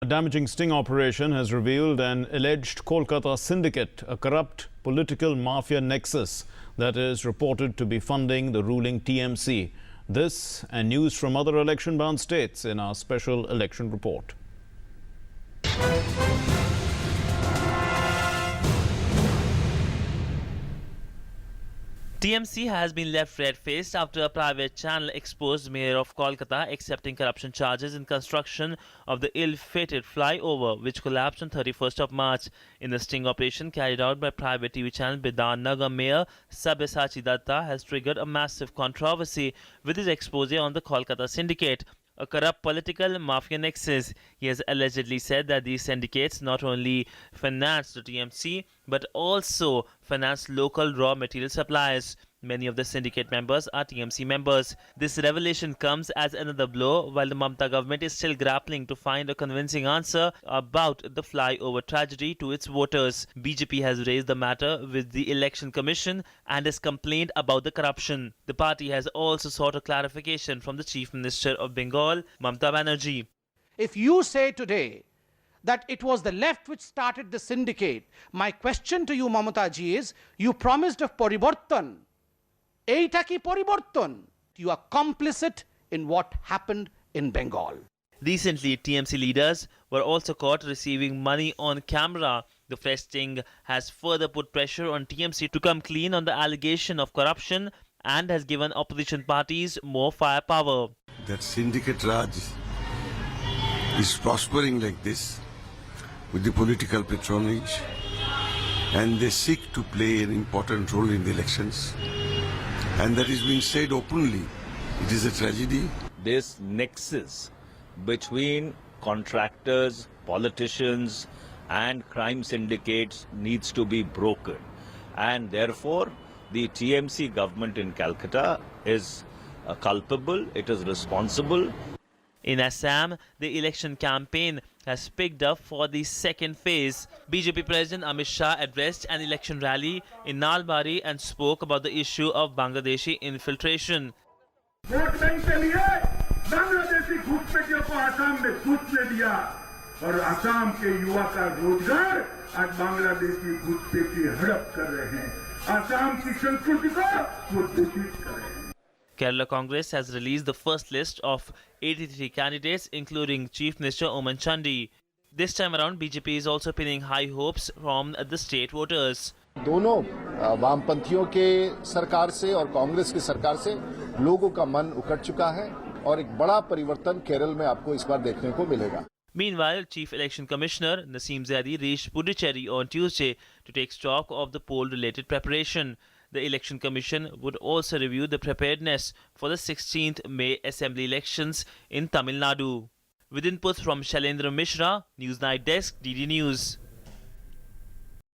A damaging sting operation has revealed an alleged Kolkata syndicate, a corrupt political mafia nexus that is reported to be funding the ruling TMC. This and news from other election-bound states in our special election report. TMC has been left red-faced after a private channel exposed Mayor of Kolkata accepting corruption charges in construction of the ill-fated flyover which collapsed on 31st of March. In the sting operation carried out by private TV channel Bidan Nagar, Mayor Sabyasachi Datta has triggered a massive controversy with his expose on the Kolkata syndicate, a corrupt political mafia nexus. He has allegedly said that these syndicates not only finance the TMC but also finance local raw material suppliers. Many of the syndicate members are TMC members. This revelation comes as another blow while the Mamata government is still grappling to find a convincing answer about the flyover tragedy to its voters. BJP has raised the matter with the Election Commission and has complained about the corruption. The party has also sought a clarification from the Chief Minister of Bengal, Mamata Banerjee. If you say today that it was the left which started the syndicate, my question to you, Mamata ji, is you promised a paribartan. Eita ki paribartan? You are complicit in what happened in Bengal. Recently, TMC leaders were also caught receiving money on camera. The fresh sting has further put pressure on TMC to come clean on the allegation of corruption and has given opposition parties more firepower. That syndicate Raj is prospering like this with the political patronage, and they seek to play an important role in the elections. And that is being said openly. It is a tragedy. This nexus between contractors, politicians and crime syndicates needs to be broken. And therefore, the TMC government in Calcutta is culpable, it is responsible. In Assam, the election campaign has picked up for the second phase. BJP President Amit Shah addressed an election rally in Nalbari and spoke about the issue of Bangladeshi infiltration. Vote bank के लिए बांग्लादेशी घुसपैठियों को आसाम में घुसने दिया और आसाम के युवा का रोजगार आज बांग्लादेशी घुसपैठी हड़प कर रहे हैं आसाम की संस्कृति को वो दूषित कर रहे हैं Kerala Congress has released the first list of 83 candidates, including Chief Minister Oman Chandi. This time around, BJP is also pinning high hopes from the state voters. दोनों वामपंथियों के सरकार से और कांग्रेस की सरकार से लोगों का मन उखड़ चुका है और एक बड़ा परिवर्तन केरल में आपको इस बार देखने को मिलेगा. Meanwhile, Chief Election Commissioner Naseem Zaidi reached Puducherry on Tuesday to take stock of the poll-related preparation. The Election Commission would also review the preparedness for the 16th May Assembly elections in Tamil Nadu. With inputs from Shailendra Mishra, Newsnight Desk, DD News.